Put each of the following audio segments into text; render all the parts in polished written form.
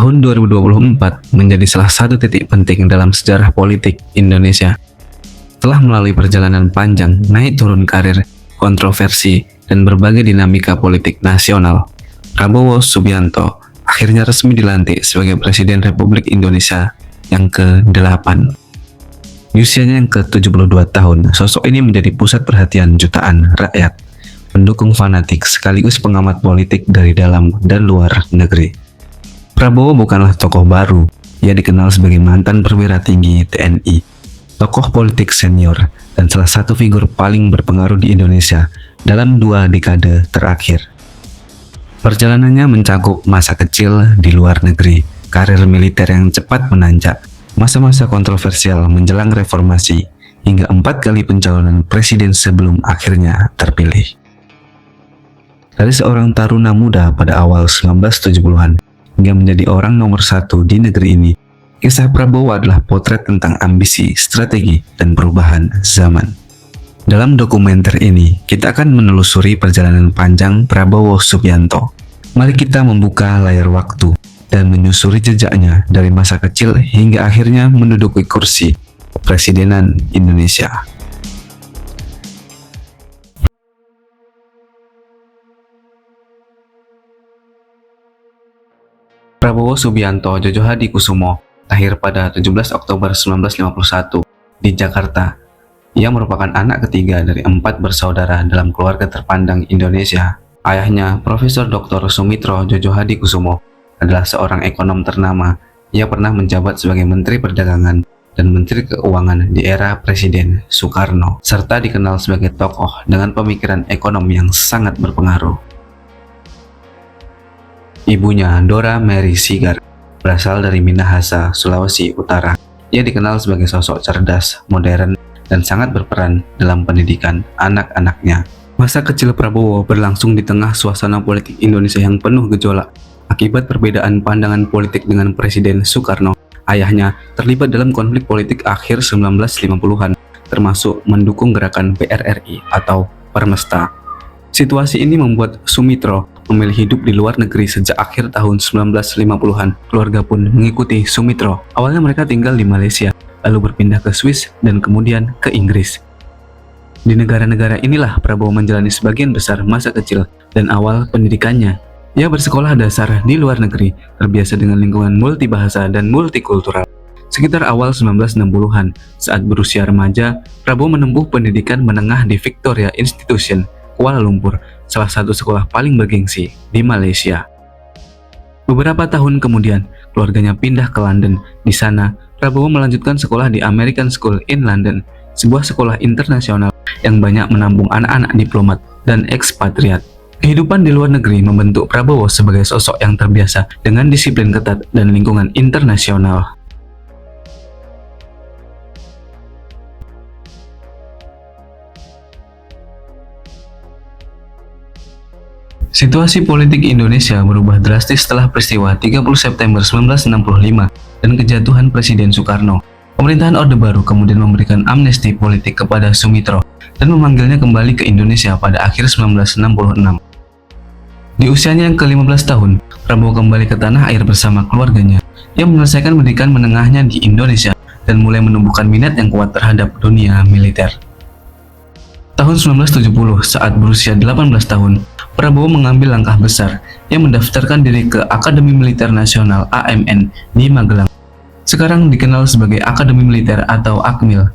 Tahun 2024 menjadi salah satu titik penting dalam sejarah politik Indonesia. Setelah melalui perjalanan panjang, naik turun karir, kontroversi, dan berbagai dinamika politik nasional, Prabowo Subianto akhirnya resmi dilantik sebagai Presiden Republik Indonesia yang ke-8. Di usianya yang ke-72 tahun, sosok ini menjadi pusat perhatian jutaan rakyat, pendukung fanatik sekaligus pengamat politik dari dalam dan luar negeri. Prabowo bukanlah tokoh baru, ia dikenal sebagai mantan perwira tinggi TNI, tokoh politik senior, dan salah satu figur paling berpengaruh di Indonesia dalam 2 dekade terakhir. Perjalanannya mencakup masa kecil di luar negeri, karir militer yang cepat menanjak, masa-masa kontroversial menjelang reformasi, hingga 4 kali pencalonan presiden sebelum akhirnya terpilih. Dari seorang taruna muda pada awal 1970-an, hingga menjadi orang nomor 1 di negeri ini, kisah Prabowo adalah potret tentang ambisi, strategi, dan perubahan zaman. Dalam dokumenter ini, kita akan menelusuri perjalanan panjang Prabowo Subianto. Mari kita membuka layar waktu dan menyusuri jejaknya dari masa kecil hingga akhirnya menduduki kursi Presidenan Indonesia. Prabowo Subianto Jojo Hadikusumo lahir pada 17 Oktober 1951 di Jakarta. Ia merupakan anak ketiga dari 4 bersaudara dalam keluarga terpandang Indonesia. Ayahnya, Profesor Dr. Sumitro Jojo Hadikusumo, adalah seorang ekonom ternama. Ia pernah menjabat sebagai Menteri Perdagangan dan Menteri Keuangan di era Presiden Soekarno, serta dikenal sebagai tokoh dengan pemikiran ekonomi yang sangat berpengaruh. Ibunya, Dora Mary Sigar, berasal dari Minahasa, Sulawesi Utara. Ia dikenal sebagai sosok cerdas, modern, dan sangat berperan dalam pendidikan anak-anaknya. Masa kecil Prabowo berlangsung di tengah suasana politik Indonesia yang penuh gejolak. Akibat perbedaan pandangan politik dengan Presiden Soekarno, ayahnya terlibat dalam konflik politik akhir 1950-an, termasuk mendukung gerakan PRRI atau Permesta. Situasi ini membuat Sumitro memilih hidup di luar negeri sejak akhir tahun 1950-an. Keluarga pun mengikuti Sumitro. Awalnya mereka tinggal di Malaysia, lalu berpindah ke Swiss dan kemudian ke Inggris. Di negara-negara inilah Prabowo menjalani sebagian besar masa kecil dan awal pendidikannya. Ia bersekolah dasar di luar negeri, terbiasa dengan lingkungan multibahasa dan multikultural. Sekitar awal 1960-an, saat berusia remaja, Prabowo menempuh pendidikan menengah di Victoria Institution, Kuala Lumpur, salah satu sekolah paling bergengsi di Malaysia. Beberapa tahun kemudian, keluarganya pindah ke London. Di sana, Prabowo melanjutkan sekolah di American School in London, sebuah sekolah internasional yang banyak menampung anak-anak diplomat dan ekspatriat. Kehidupan di luar negeri membentuk Prabowo sebagai sosok yang terbiasa dengan disiplin ketat dan lingkungan internasional. Situasi politik Indonesia berubah drastis setelah peristiwa 30 September 1965 dan kejatuhan Presiden Soekarno. Pemerintahan Orde Baru kemudian memberikan amnesti politik kepada Sumitro dan memanggilnya kembali ke Indonesia pada akhir 1966. Di usianya yang ke-15 tahun, Prabowo kembali ke tanah air bersama keluarganya. Ia menyelesaikan pendidikan menengahnya di Indonesia dan mulai menumbuhkan minat yang kuat terhadap dunia militer. Tahun 1970, saat berusia 18 tahun, Prabowo mengambil langkah besar. Ia mendaftarkan diri ke Akademi Militer Nasional AMN di Magelang. Sekarang dikenal sebagai Akademi Militer atau Akmil.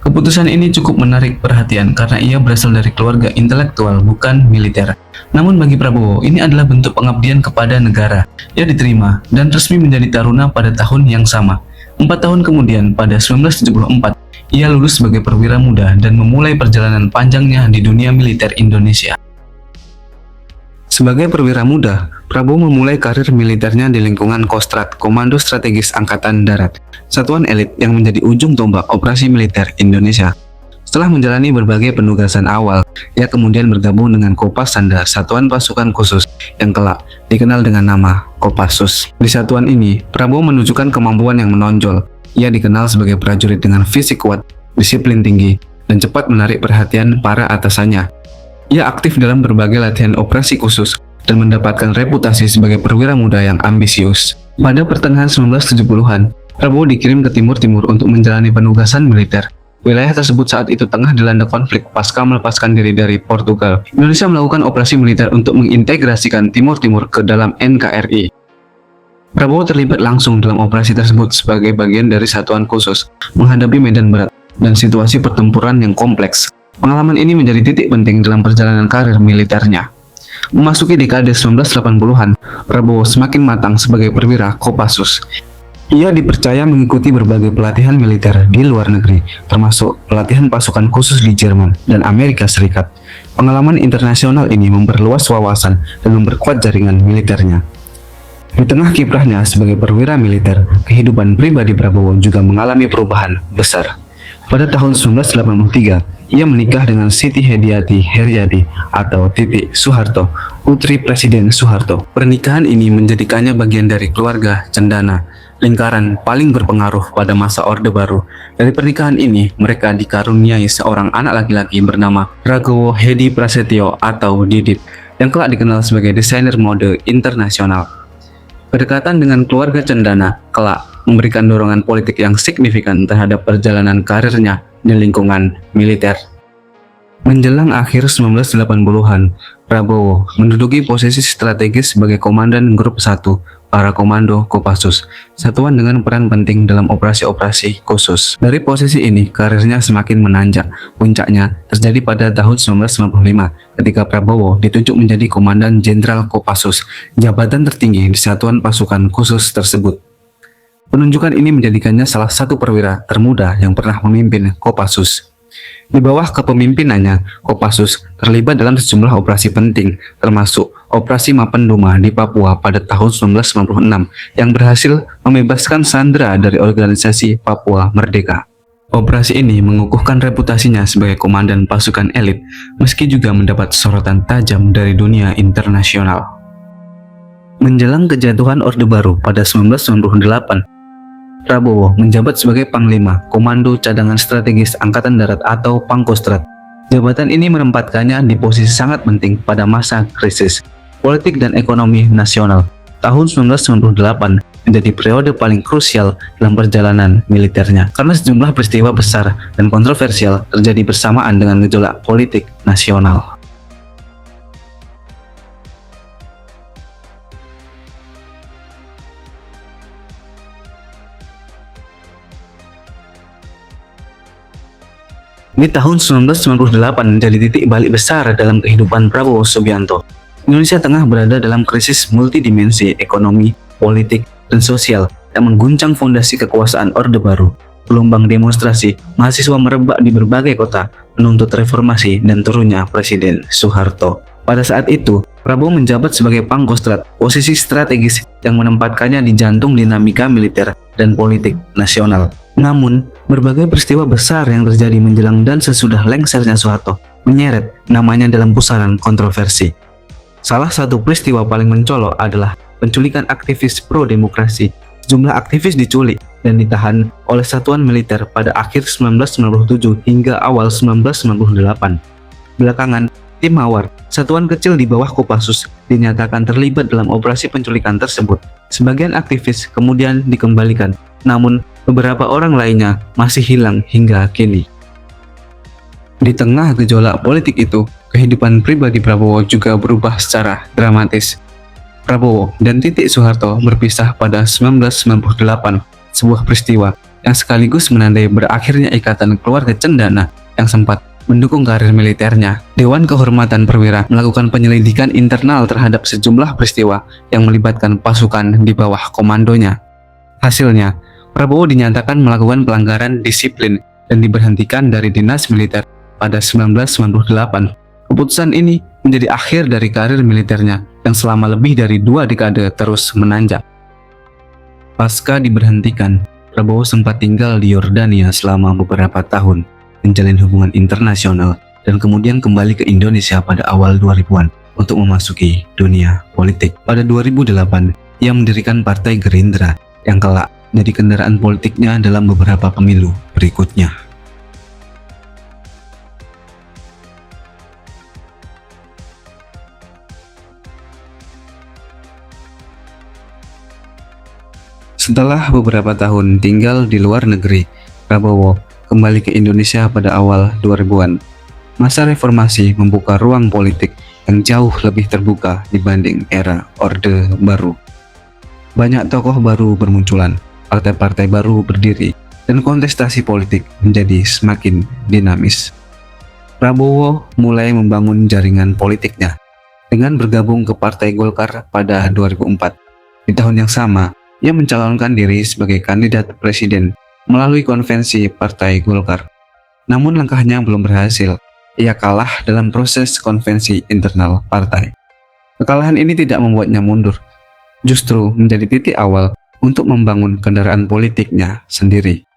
Keputusan ini cukup menarik perhatian karena ia berasal dari keluarga intelektual bukan militer. Namun bagi Prabowo, ini adalah bentuk pengabdian kepada negara. Ia diterima dan resmi menjadi taruna pada tahun yang sama. 4 tahun kemudian, pada 1974, ia lulus sebagai perwira muda dan memulai perjalanan panjangnya di dunia militer Indonesia. Sebagai perwira muda, Prabowo memulai karir militernya di lingkungan Kostrad, Komando Strategis Angkatan Darat, satuan elit yang menjadi ujung tombak operasi militer Indonesia. Setelah menjalani berbagai penugasan awal, ia kemudian bergabung dengan Kopasanda, Satuan Pasukan Khusus, yang kelak dikenal dengan nama Kopassus. Di satuan ini, Prabowo menunjukkan kemampuan yang menonjol. Ia dikenal sebagai prajurit dengan fisik kuat, disiplin tinggi, dan cepat menarik perhatian para atasannya. Ia aktif dalam berbagai latihan operasi khusus dan mendapatkan reputasi sebagai perwira muda yang ambisius. Pada pertengahan 1970-an, Prabowo dikirim ke Timur Timur untuk menjalani penugasan militer. Wilayah tersebut saat itu tengah dilanda konflik pasca melepaskan diri dari Portugal. Indonesia melakukan operasi militer untuk mengintegrasikan Timur Timur ke dalam NKRI. Prabowo terlibat langsung dalam operasi tersebut sebagai bagian dari satuan khusus menghadapi medan berat dan situasi pertempuran yang kompleks. Pengalaman ini menjadi titik penting dalam perjalanan karir militernya. Memasuki dekade 1980-an, Prabowo semakin matang sebagai perwira Kopassus. Ia dipercaya mengikuti berbagai pelatihan militer di luar negeri, termasuk pelatihan pasukan khusus di Jerman dan Amerika Serikat. Pengalaman internasional ini memperluas wawasan dan memperkuat jaringan militernya. Di tengah kiprahnya sebagai perwira militer, kehidupan pribadi Prabowo juga mengalami perubahan besar. Pada tahun 1983, ia menikah dengan Siti Hediati Heryadi atau Titi Soeharto, putri Presiden Soeharto. Pernikahan ini menjadikannya bagian dari keluarga Cendana, lingkaran paling berpengaruh pada masa Orde Baru. Dari pernikahan ini, mereka dikaruniai seorang anak laki-laki bernama Ragowo Hedi Prasetyo atau Didit, yang kelak dikenal sebagai desainer mode internasional. Kedekatan dengan keluarga Cendana kelak memberikan dorongan politik yang signifikan terhadap perjalanan karirnya di lingkungan militer. Menjelang akhir 1980-an, Prabowo menduduki posisi strategis sebagai Komandan Grup 1 para Komando Kopassus, satuan dengan peran penting dalam operasi-operasi khusus. Dari posisi ini, karirnya semakin menanjak. Puncaknya terjadi pada tahun 1995 ketika Prabowo ditunjuk menjadi Komandan Jenderal Kopassus, jabatan tertinggi di satuan pasukan khusus tersebut. Penunjukan ini menjadikannya salah satu perwira termuda yang pernah memimpin Kopassus. Di bawah kepemimpinannya, Kopassus terlibat dalam sejumlah operasi penting, termasuk Operasi Mapenduma di Papua pada tahun 1996 yang berhasil membebaskan sandera dari organisasi Papua Merdeka. Operasi ini mengukuhkan reputasinya sebagai komandan pasukan elit, meski juga mendapat sorotan tajam dari dunia internasional. Menjelang kejatuhan Orde Baru pada 1998, Prabowo menjabat sebagai Panglima Komando Cadangan Strategis Angkatan Darat atau Pangkostrat. Jabatan ini menempatkannya di posisi sangat penting pada masa krisis politik dan ekonomi nasional. Tahun 1998 menjadi periode paling krusial dalam perjalanan militernya karena sejumlah peristiwa besar dan kontroversial terjadi bersamaan dengan gejolak politik nasional. Di tahun 1998 menjadi titik balik besar dalam kehidupan Prabowo Subianto. Indonesia tengah berada dalam krisis multidimensi ekonomi, politik, dan sosial yang mengguncang fondasi kekuasaan Orde Baru. Gelombang demonstrasi mahasiswa merebak di berbagai kota menuntut reformasi dan turunnya Presiden Soeharto. Pada saat itu, Prabowo menjabat sebagai Pangkostrat, posisi strategis yang menempatkannya di jantung dinamika militer dan politik nasional. Namun, berbagai peristiwa besar yang terjadi menjelang dan sesudah lengsernya Soeharto menyeret namanya dalam pusaran kontroversi. Salah satu peristiwa paling mencolok adalah penculikan aktivis pro-demokrasi. Sejumlah aktivis diculik dan ditahan oleh satuan militer pada akhir 1997 hingga awal 1998. Belakangan, tim Mawar, satuan kecil di bawah Kopassus, dinyatakan terlibat dalam operasi penculikan tersebut. Sebagian aktivis kemudian dikembalikan, namun beberapa orang lainnya masih hilang hingga kini. Di tengah gejolak politik itu, kehidupan pribadi Prabowo juga berubah secara dramatis. Prabowo dan Titi Soeharto berpisah pada 1998, sebuah peristiwa yang sekaligus menandai berakhirnya ikatan keluarga Cendana yang sempat mendukung karir militernya. Dewan Kehormatan Perwira melakukan penyelidikan internal terhadap sejumlah peristiwa yang melibatkan pasukan di bawah komandonya. Hasilnya, Prabowo dinyatakan melakukan pelanggaran disiplin dan diberhentikan dari dinas militer pada 1998. Keputusan ini menjadi akhir dari karir militernya yang selama lebih dari 2 dekade terus menanjak. Pasca diberhentikan, Prabowo sempat tinggal di Yordania selama beberapa tahun, menjalin hubungan internasional, dan kemudian kembali ke Indonesia pada awal 2000-an untuk memasuki dunia politik. Pada 2008, ia mendirikan Partai Gerindra yang kelak jadi kendaraan politiknya dalam beberapa pemilu berikutnya. Setelah beberapa tahun tinggal di luar negeri, Prabowo kembali ke Indonesia pada awal 2000-an. Masa reformasi membuka ruang politik yang jauh lebih terbuka dibanding era Orde Baru. Banyak tokoh baru bermunculan, partai-partai baru berdiri, dan kontestasi politik menjadi semakin dinamis. Prabowo mulai membangun jaringan politiknya dengan bergabung ke Partai Golkar pada 2004. Di tahun yang sama, ia mencalonkan diri sebagai kandidat presiden melalui konvensi Partai Golkar. Namun langkahnya belum berhasil. Ia kalah dalam proses konvensi internal partai. Kekalahan ini tidak membuatnya mundur, justru menjadi titik awal untuk membangun kendaraan politiknya sendiri.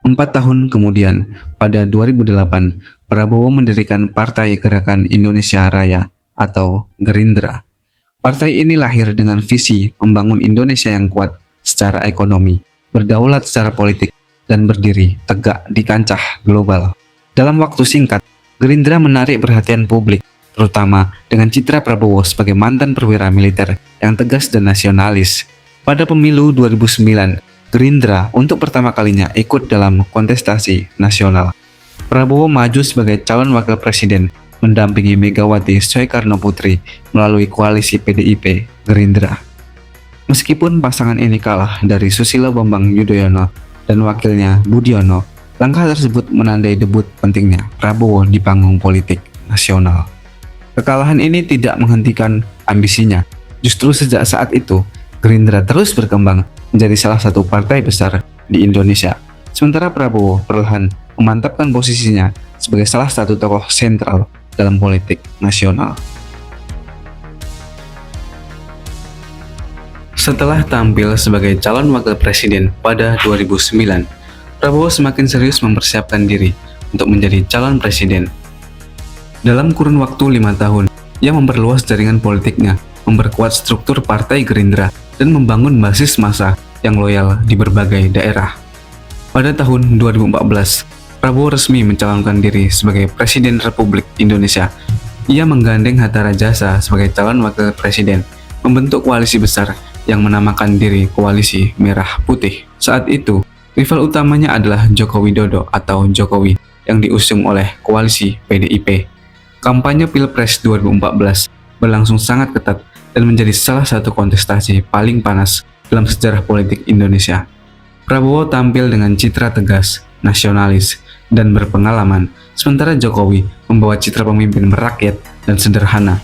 4 tahun kemudian, pada 2008, Prabowo mendirikan Partai Gerakan Indonesia Raya atau Gerindra. Partai ini lahir dengan visi membangun Indonesia yang kuat secara ekonomi, berdaulat secara politik, dan berdiri tegak di kancah global. Dalam waktu singkat, Gerindra menarik perhatian publik, terutama dengan citra Prabowo sebagai mantan perwira militer yang tegas dan nasionalis. Pada pemilu 2009, Gerindra untuk pertama kalinya ikut dalam kontestasi nasional. Prabowo maju sebagai calon wakil presiden, mendampingi Megawati Soekarnoputri melalui koalisi PDIP Gerindra. Meskipun pasangan ini kalah dari Susilo Bambang Yudhoyono dan wakilnya Budiono, langkah tersebut menandai debut pentingnya Prabowo di panggung politik nasional. Kekalahan ini tidak menghentikan ambisinya. Justru sejak saat itu, Gerindra terus berkembang menjadi salah satu partai besar di Indonesia. Sementara Prabowo perlahan memantapkan posisinya sebagai salah satu tokoh sentral dalam politik nasional. Setelah tampil sebagai calon wakil presiden pada 2009, Prabowo semakin serius mempersiapkan diri untuk menjadi calon presiden. Dalam kurun waktu 5 tahun, ia memperluas jaringan politiknya, memperkuat struktur Partai Gerindra, dan membangun basis massa yang loyal di berbagai daerah. Pada tahun 2014, Prabowo resmi mencalonkan diri sebagai Presiden Republik Indonesia. Ia menggandeng Hatta Rajasa sebagai calon wakil presiden, membentuk koalisi besar yang menamakan diri Koalisi Merah Putih. Saat itu, rival utamanya adalah Joko Widodo atau Jokowi yang diusung oleh koalisi PDIP. Kampanye Pilpres 2014 berlangsung sangat ketat dan menjadi salah satu kontestasi paling panas dalam sejarah politik Indonesia. Prabowo tampil dengan citra tegas, nasionalis, dan berpengalaman, sementara Jokowi membawa citra pemimpin merakyat dan sederhana.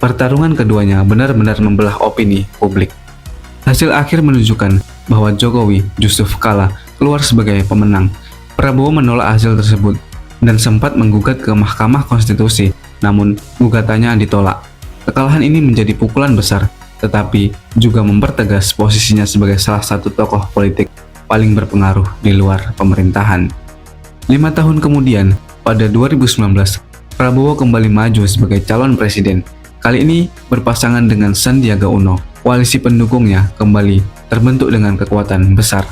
Pertarungan keduanya benar-benar membelah opini publik. Hasil akhir menunjukkan bahwa Jokowi justru kalah keluar sebagai pemenang. Prabowo menolak hasil tersebut dan sempat menggugat ke Mahkamah Konstitusi, namun gugatannya ditolak. Kekalahan ini menjadi pukulan besar, tetapi juga mempertegas posisinya sebagai salah satu tokoh politik paling berpengaruh di luar pemerintahan. 5 tahun kemudian, pada 2019, Prabowo kembali maju sebagai calon presiden. Kali ini berpasangan dengan Sandiaga Uno. Koalisi pendukungnya kembali terbentuk dengan kekuatan besar.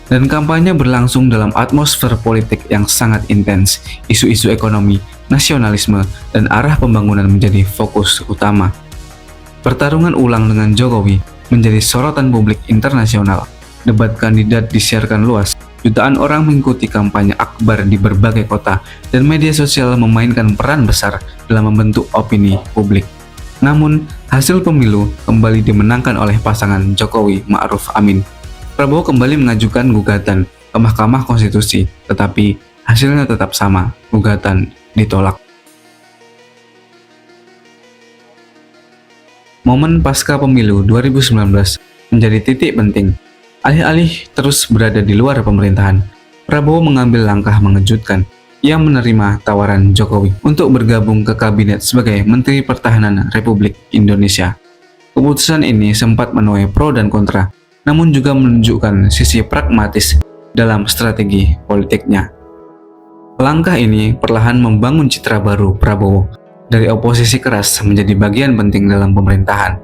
Dan kampanye berlangsung dalam atmosfer politik yang sangat intens. Isu-isu ekonomi, nasionalisme, dan arah pembangunan menjadi fokus utama. Pertarungan ulang dengan Jokowi menjadi sorotan publik internasional. Debat kandidat disiarkan luas. Jutaan orang mengikuti kampanye akbar di berbagai kota, dan media sosial memainkan peran besar dalam membentuk opini publik. Namun, hasil pemilu kembali dimenangkan oleh pasangan Jokowi Ma'ruf Amin. Prabowo kembali mengajukan gugatan ke Mahkamah Konstitusi, tetapi hasilnya tetap sama, gugatan ditolak. Momen pasca pemilu 2019 menjadi titik penting. Alih-alih terus berada di luar pemerintahan, Prabowo mengambil langkah mengejutkan. Ia menerima tawaran Jokowi untuk bergabung ke kabinet sebagai Menteri Pertahanan Republik Indonesia. Keputusan ini sempat menuai pro dan kontra, namun juga menunjukkan sisi pragmatis dalam strategi politiknya. Langkah ini perlahan membangun citra baru Prabowo, dari oposisi keras menjadi bagian penting dalam pemerintahan.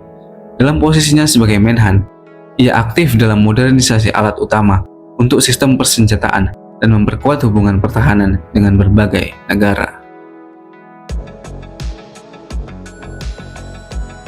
Dalam posisinya sebagai Menhan, ia aktif dalam modernisasi alat utama untuk sistem persenjataan dan memperkuat hubungan pertahanan dengan berbagai negara.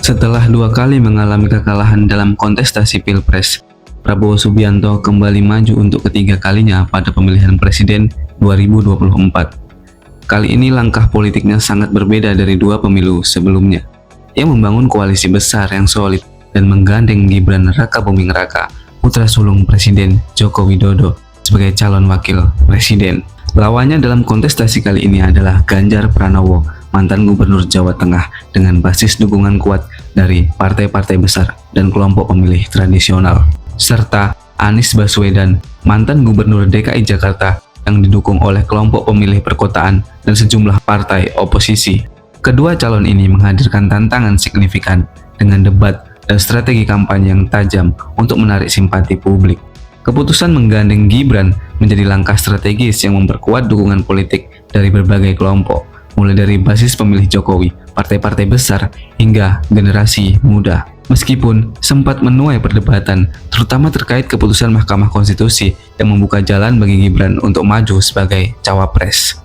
Setelah 2 kali mengalami kekalahan dalam kontestasi Pilpres, Prabowo Subianto kembali maju untuk ketiga kalinya pada pemilihan presiden 2024. Kali ini langkah politiknya sangat berbeda dari 2 pemilu sebelumnya. Ia membangun koalisi besar yang solid dan menggandeng Gibran Rakabuming Raka, putra sulung Presiden Joko Widodo, sebagai calon wakil presiden. Lawannya dalam kontestasi kali ini adalah Ganjar Pranowo, mantan gubernur Jawa Tengah dengan basis dukungan kuat dari partai-partai besar dan kelompok pemilih tradisional, serta Anies Baswedan, mantan gubernur DKI Jakarta yang didukung oleh kelompok pemilih perkotaan dan sejumlah partai oposisi. Kedua calon ini menghadirkan tantangan signifikan dengan debat dan strategi kampanye yang tajam untuk menarik simpati publik. Keputusan menggandeng Gibran menjadi langkah strategis yang memperkuat dukungan politik dari berbagai kelompok, mulai dari basis pemilih Jokowi, partai-partai besar, hingga generasi muda. Meskipun sempat menuai perdebatan, terutama terkait keputusan Mahkamah Konstitusi yang membuka jalan bagi Gibran untuk maju sebagai cawapres.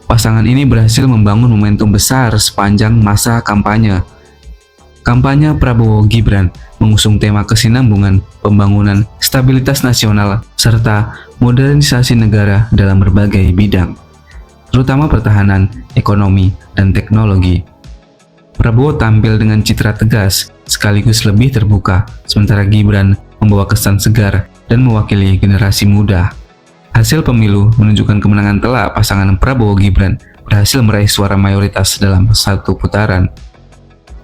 Pasangan ini berhasil membangun momentum besar sepanjang masa kampanye. Kampanye Prabowo-Gibran mengusung tema kesinambungan, pembangunan, stabilitas nasional, serta modernisasi negara dalam berbagai bidang, terutama pertahanan, ekonomi, dan teknologi. Prabowo tampil dengan citra tegas, sekaligus lebih terbuka, sementara Gibran membawa kesan segar dan mewakili generasi muda. Hasil pemilu menunjukkan kemenangan telak pasangan Prabowo-Gibran berhasil meraih suara mayoritas dalam satu putaran.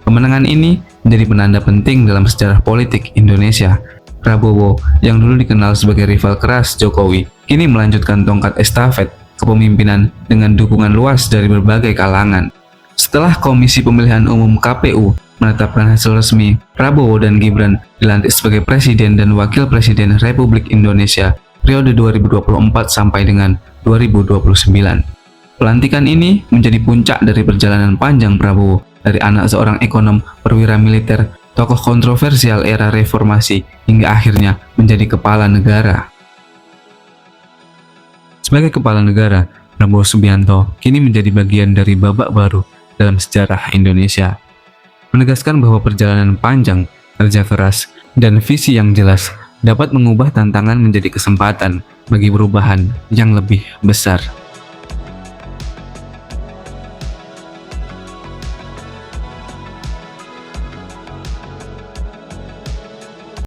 Kemenangan ini menjadi penanda penting dalam sejarah politik Indonesia. Prabowo, yang dulu dikenal sebagai rival keras Jokowi, kini melanjutkan tongkat estafet kepemimpinan dengan dukungan luas dari berbagai kalangan. Setelah Komisi Pemilihan Umum KPU menetapkan hasil resmi, Prabowo dan Gibran dilantik sebagai Presiden dan Wakil Presiden Republik Indonesia periode 2024 sampai dengan 2029. Pelantikan ini menjadi puncak dari perjalanan panjang Prabowo, dari anak seorang ekonom, perwira militer, tokoh kontroversial era reformasi, hingga akhirnya menjadi kepala negara. Sebagai kepala negara, Prabowo Subianto kini menjadi bagian dari babak baru dalam sejarah Indonesia, menegaskan bahwa perjalanan panjang, kerja keras, dan visi yang jelas dapat mengubah tantangan menjadi kesempatan bagi perubahan yang lebih besar.